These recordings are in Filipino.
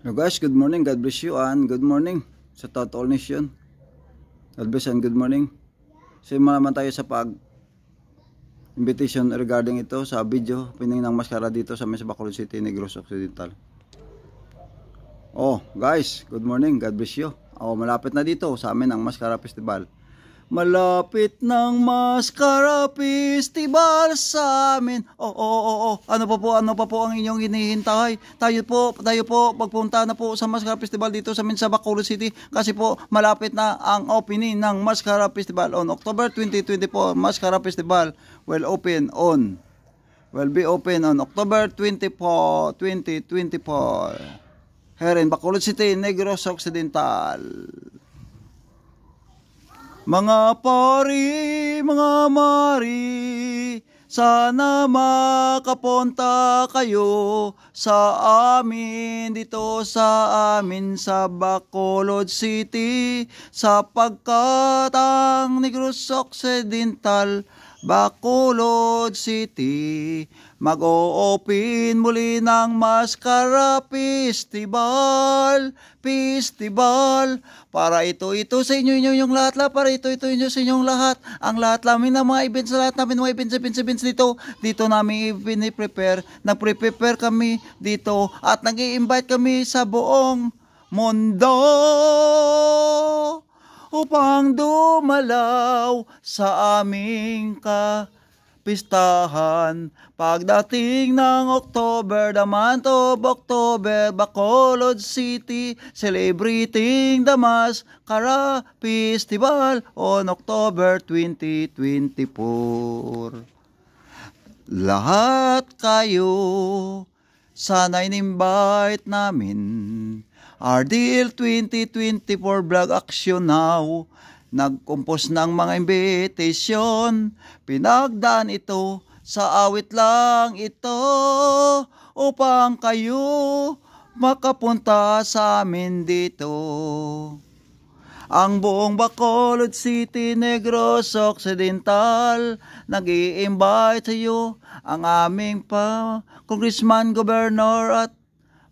Hello guys, good morning. God bless you and good morning sa Total Nation. God bless and good morning. Simula naman tayo sa invitation regarding ito sa video pining ng maskara dito sa Bacolod City, Negros Occidental. Oh guys, good morning. God bless you. Malapit na dito sa amin ang Maskara Festival. Malapit ng Maskara Festival sa amin. Ano pa po ang inyong hinihintay? Tayo po pagpunta na po sa Maskara Festival dito sa amin sa Bacolod City kasi po malapit na ang opening ng Maskara Festival on October 2024. Maskara Festival will be open on October 24, 2024 here in Bacolod City, Negros Occidental. Mga pari, mga mari, sana makapunta kayo sa amin dito sa amin sa Bacolod City, sapagkat ang Negros Occidental, Bacolod City, mag-o-open muli ng Maskara Festival. Para ito sa inyo yung lahat, para ito inyo sa inyong lahat. Ang lahat namin ng mga events, events dito namin i-prepare. Nag-prepare kami dito at nag-i-invite kami sa buong mundo upang dumalaw sa aming kapistahan. Pagdating ng October, the month of October, Bacolod City, celebrating the Maskara Festival on October 2024. Lahat kayo, sana in-invite namin. RDL 2024 Vlog Action Now, nag-compose ng mga invitation, pinagdaan ito sa awit lang ito upang kayo makapunta sa amin dito. Ang buong Bacolod City, Negros Occidental, nag-i-invite sa iyo ang aming congressman, governor at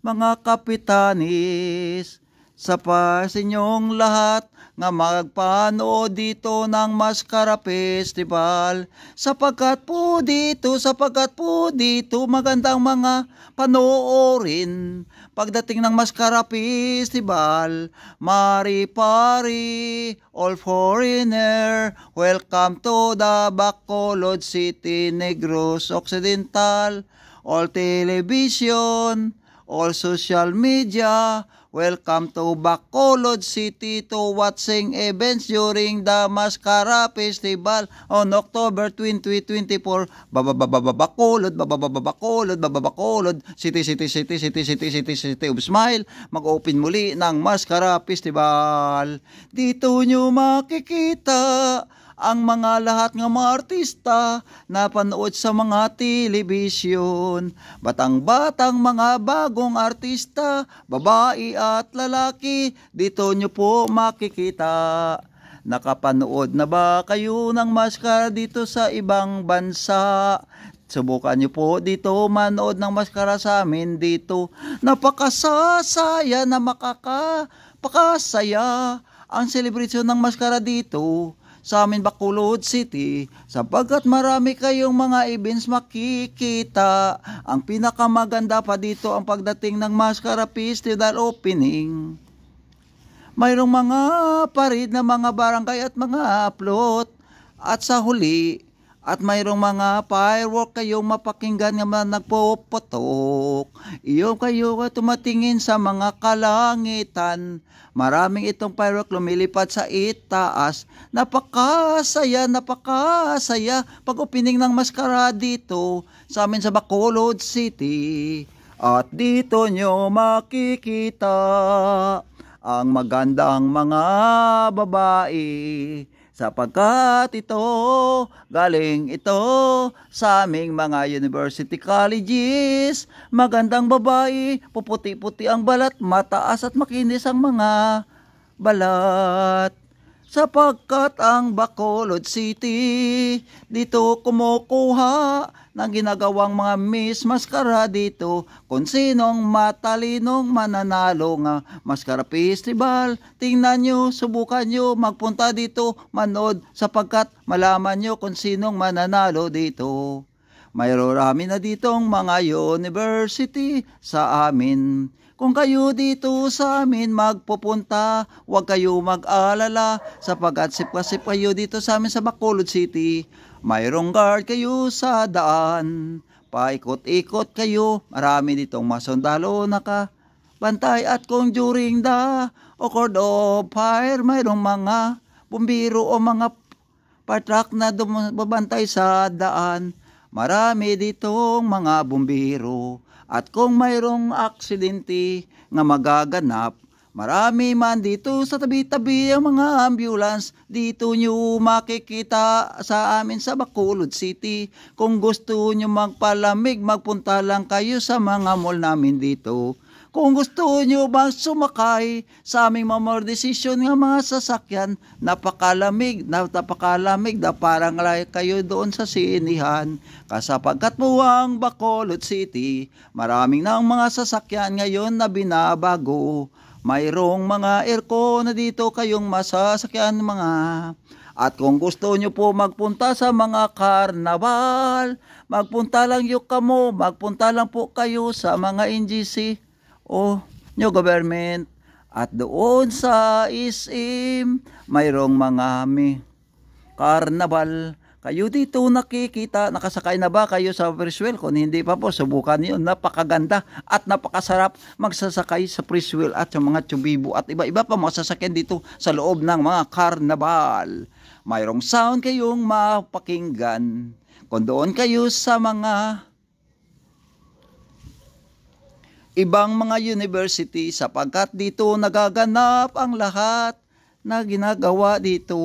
mga kapitanis sa inyong lahat nga magpanood dito ng Maskara Festival, sapagkat po dito magandang mga panoorin. Pagdating ng Maskara Festival, mari-pari, all foreigner, welcome to the Bacolod City, Negros Occidental, all television, all social media, welcome to Bacolod City to watching events during the Maskara Festival on October 2024. Bacolod City of Smile. Mag-open muli ng Maskara Festival. Dito nyo makikita ang mga lahat ng mga artista na panood sa mga telebisyon. Batang-batang mga bagong artista, babae at lalaki, dito nyo po makikita. Nakapanood na ba kayo ng Maskara dito sa ibang bansa? Subukan nyo po dito manood ng Maskara sa amin dito. Napakasasaya na pakasaya ang celebration ng Maskara dito sa amin Bacolod City, sapagkat marami kayong mga events makikita. Ang pinakamaganda pa dito ang pagdating ng Maskara Festival opening. Mayroong mga parid na mga barangay at mga upload at sa huli, at mayroong mga firework kayong mapakinggan nga nagpopotok. Iyo kayo tumatingin sa mga kalangitan. Maraming itong firework lumilipad sa itaas. Napakasaya pag opening ng Maskara dito sa amin sa Bacolod City. At dito nyo makikita ang magandang mga babae, sapagkat galing ito sa aming mga university colleges. Magandang babae, puputi-puti ang balat, mataas at makinis ang mga balat. sapagkat ang Bacolod City dito kumukuha ng ginagawang mga Miss Maskara dito, kung sinong matalinong mananalo nga Maskara Festival. Tingnan nyo, subukan nyo magpunta dito, manood, sapagkat malaman nyo kung sinong mananalo dito. Mayroon na ditong mga university sa amin. Kung kayo dito sa amin magpupunta, huwag kayo mag-alala, sapagkat sip kayo dito sa amin sa Bacolod City. Mayroong guard kayo sa daan, paikot-ikot kayo, marami ditong masundalo nakabantay. At kung during the cord of fire, mayroong mga bumbiro o mga patrak na babantay sa daan. Marami ditong mga bumbiro. At kung mayroong aksidente nga magaganap, marami man dito sa tabi-tabi ang mga ambulance. Dito nyo makikita sa amin sa Bacolod City. Kung gusto nyo magpalamig, magpunta lang kayo sa mga mall namin dito. Kung gusto nyo bang sumakay sa aming mga decision ng mga sasakyan, napakalamig na parang kayo doon sa sinihan. Kasapagkat po ang Bacolod City, maraming ng mga sasakyan ngayon na binabago. Mayroong mga aircon na dito kayong masasakyan mga. At kung gusto nyo po magpunta sa mga karnaval, magpunta lang magpunta lang po kayo sa mga NGC o new government. At doon sa SM, mayroong mga karnaval. Kayo dito nakikita, nakasakay na ba kayo sa Freewheel? Kung hindi pa po, subukan niyo. Napakaganda at napakasarap magsasakay sa Freewheel at sa mga tubibo at iba-iba pa mga sasakyan dito sa loob ng mga karnaval. Mayroong sound kayong mapakinggan. Kung doon kayo sa mga ibang mga university, sapagkat dito nagaganap ang lahat na ginagawa dito.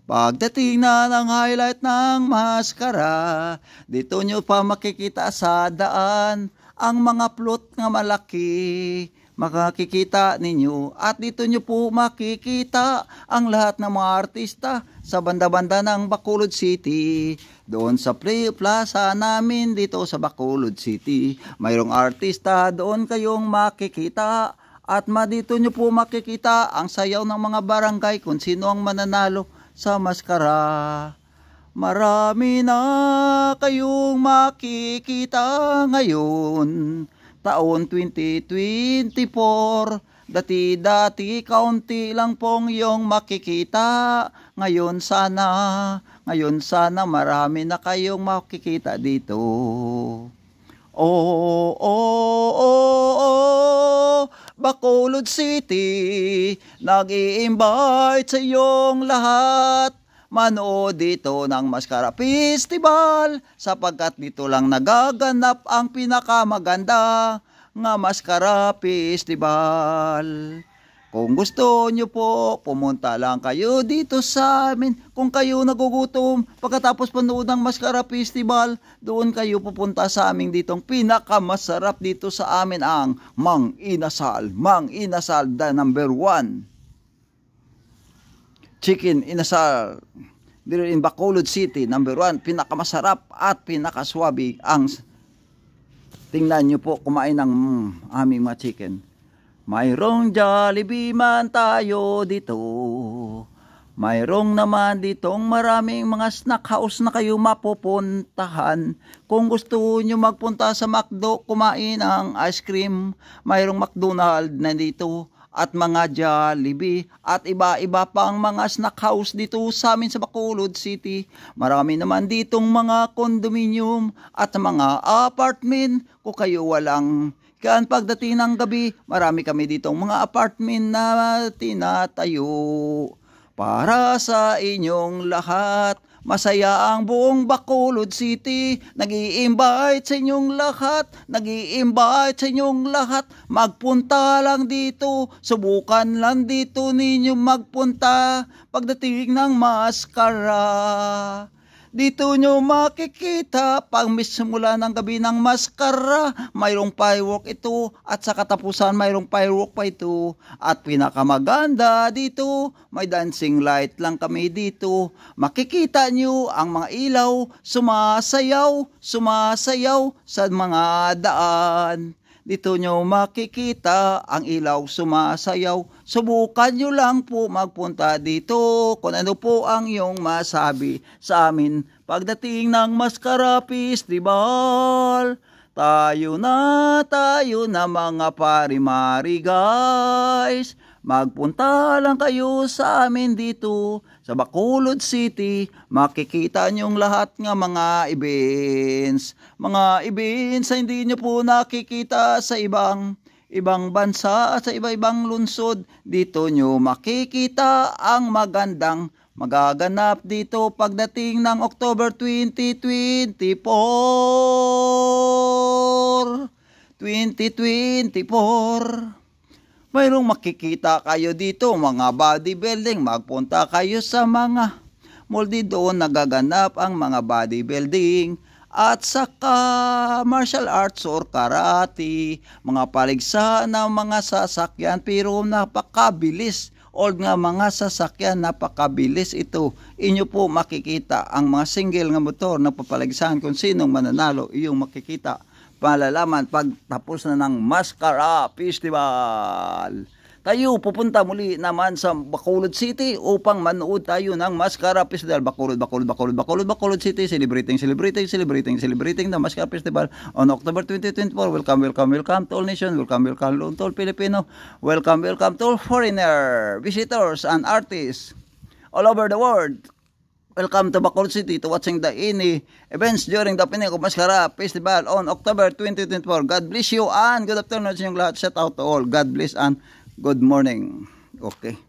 Pagdating na ng highlight ng maskara, dito nyo pa makikita sa daan ang mga plot nga malaki. Makikita ninyo at dito nyo po makikita ang lahat ng mga artista sa banda-banda ng Bacolod City. Doon sa plaza namin dito sa Bacolod City, mayroong artista doon kayong makikita. At dito nyo po makikita ang sayaw ng mga barangay kung sino ang mananalo sa maskara. Marami na kayong makikita ngayon, taon 2024. Dati kaunti lang pong yung makikita. Ngayon sana marami na kayong makikita dito. Bacolod City, nag-i-invite sa iyong lahat. Manood dito ng Maskara Festival, sapagkat dito lang nagaganap ang pinakamaganda nga Maskara Festival. Kung gusto nyo po, pumunta lang kayo dito sa amin. Kung kayo nagugutom, pagkatapos panood ng Maskara Festival, doon kayo pupunta sa amin ditong pinakamasarap dito sa amin ang Mang Inasal. Mang Inasal, the number 1. Chicken Inasal. Dito in Bacolod City, number 1. Pinakamasarap at pinakaswabe ang. Tingnan nyo po, kumain ng aming mga chicken. Mayroong Jollibee man tayo dito. Mayroong naman ditong maraming mga snack house na kayo mapupuntahan. Kung gusto nyo magpunta sa McDo, kumain ng ice cream, mayroong McDonald's na dito. At mga Jollibee at iba-iba pang mga snack house dito sa amin sa Bacolod City. Marami naman ditong mga condominium at mga apartment. Kung kayo walang pagdating ng gabi, marami kami ditong mga apartment na tinatayo para sa inyong lahat. Masaya ang buong Bacolod City. Nag-i-invite sa inyong lahat. Nag-i-invite sa inyong lahat. Magpunta lang dito. Subukan lang dito ninyo magpunta pagdating ng maskara. Dito nyo makikita pag simula ng gabi ng maskara, mayroong firework ito at sa katapusan mayroong firework pa ito. At pinakamaganda dito, may dancing light lang kami dito. Makikita nyo ang mga ilaw, sumasayaw sa mga daan. Dito nyo makikita ang ilaw sumasayaw. Subukan nyo lang po magpunta dito kung ano po ang iyong masabi sa amin pagdating ng Maskara Festival. Tayo na mga pari-mari guys. Magpunta lang kayo sa amin dito sa Bacolod City. Makikita nyong lahat ng mga events. Mga events na hindi nyo po nakikita sa ibang bansa, sa iba-ibang lungsod. Dito nyo makikita ang magandang magaganap dito pagdating ng October 2024. Mayroong makikita kayo dito mga bodybuilding. Magpunta kayo sa mga mall doon nagaganap ang mga bodybuilding at saka martial arts or karate, mga paligsahan ng mga sasakyan pero napakabilis. Old nga mga sasakyan, napakabilis ito. Inyo po makikita ang mga single nga motor na papaligsahan kung sinong mananalo, iyong makikita. Malalaman pag tapos na ng Maskara Festival. Tayo pupunta muli naman sa Bacolod City upang manood tayo ng Maskara Festival. Bacolod City, celebrating the Maskara Festival on October 2024. Welcome to all nations. Welcome to all Filipino. Welcome to all foreigner, visitors and artists all over the world. Welcome to Bacolod City to watching the any events during the opening of Maskara Festival on October 2024. God bless you and good afternoon sa inyong lahat. Shout out to all. God bless and good morning. Okay.